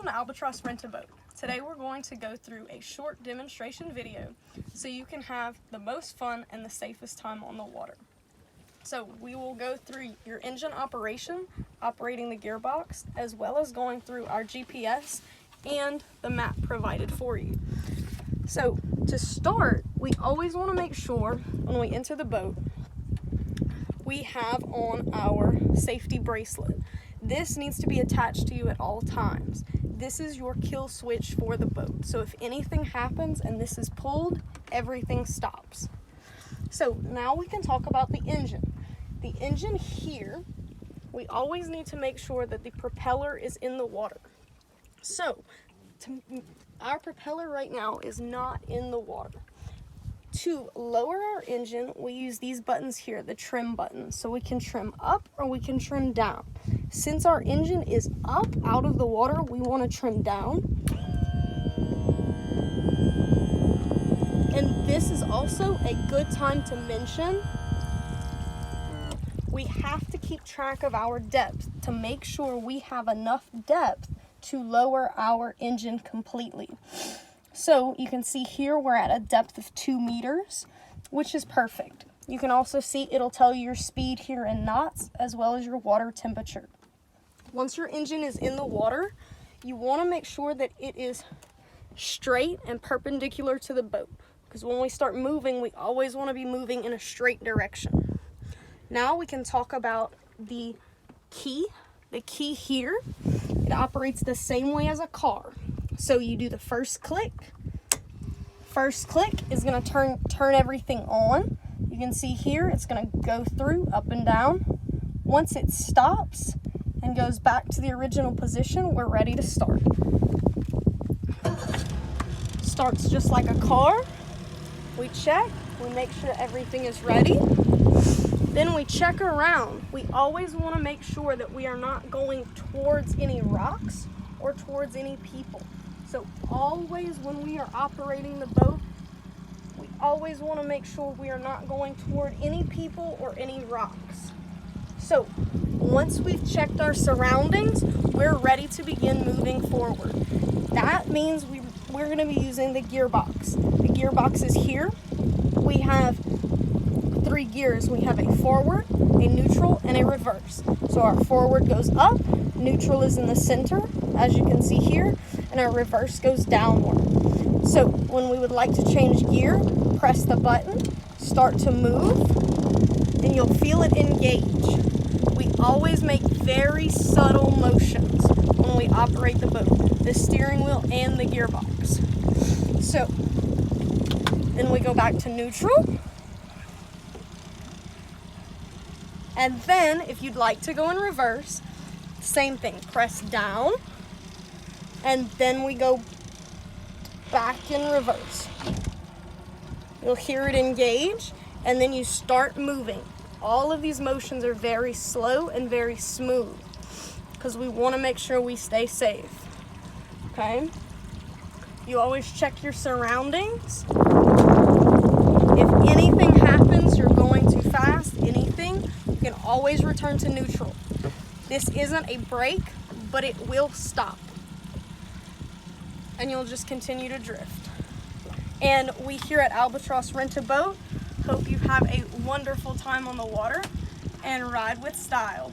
Welcome to Albatross Rent a Boat. Today we're going to go through a short demonstration video so you can have the most fun and the safest time on the water. So we will go through your engine operation, operating the gearbox, as well as going through our GPS and the map provided for you. So to start, we always want to make sure when we enter the boat, we have on our safety bracelet. This needs to be attached to you at all times. This is your kill switch for the boat. So if anything happens and this is pulled, everything stops. So now we can talk about the engine. The engine here, we always need to make sure that the propeller is in the water. So our propeller right now is not in the water. To lower our engine, we use these buttons here, the trim buttons. So we can trim up or we can trim down. Since our engine is up out of the water, we want to trim down. And this is also a good time to mention, we have to keep track of our depth to make sure we have enough depth to lower our engine completely. So you can see here we're at a depth of 2 meters, which is perfect. You can also see it'll tell you your speed here in knots as well as your water temperature. Once your engine is in the water, you want to make sure that it is straight and perpendicular to the boat, because when we start moving, we always want to be moving in a straight direction. Now we can talk about the key. The key here, it operates the same way as a car. So you do the first click. First click is going to turn everything on. You can see here it's going to go through up and down. Once it stops and goes back to the original position, we're ready to start. Starts just like a car. We check, we make sure everything is ready. Then we check around. We always want to make sure that we are not going towards any rocks or towards any people. So always when we are operating the boat, we always want to make sure we are not going toward any people or any rocks. So once we've checked our surroundings, we're ready to begin moving forward. That means we're going to be using the gearbox. The gearbox is here. We have 3 gears. We have a forward, a neutral, and a reverse. So our forward goes up, neutral is in the center, as you can see here, and our reverse goes downward. So when we would like to change gear, press the button, start to move, and you'll feel it engage. We always make very subtle motions when we operate the boat, the steering wheel and the gearbox. So then we go back to neutral. And then if you'd like to go in reverse, same thing, press down, and then we go back in reverse. You'll hear it engage, and then you start moving. All of these motions are very slow and very smooth because we want to make sure we stay safe. Okay? You always check your surroundings. If anything happens, you're going too fast, anything, you can always return to neutral. This isn't a brake, but it will stop. And you'll just continue to drift. And we here at Albatross Rent a Boat hope you have a wonderful time on the water and ride with style.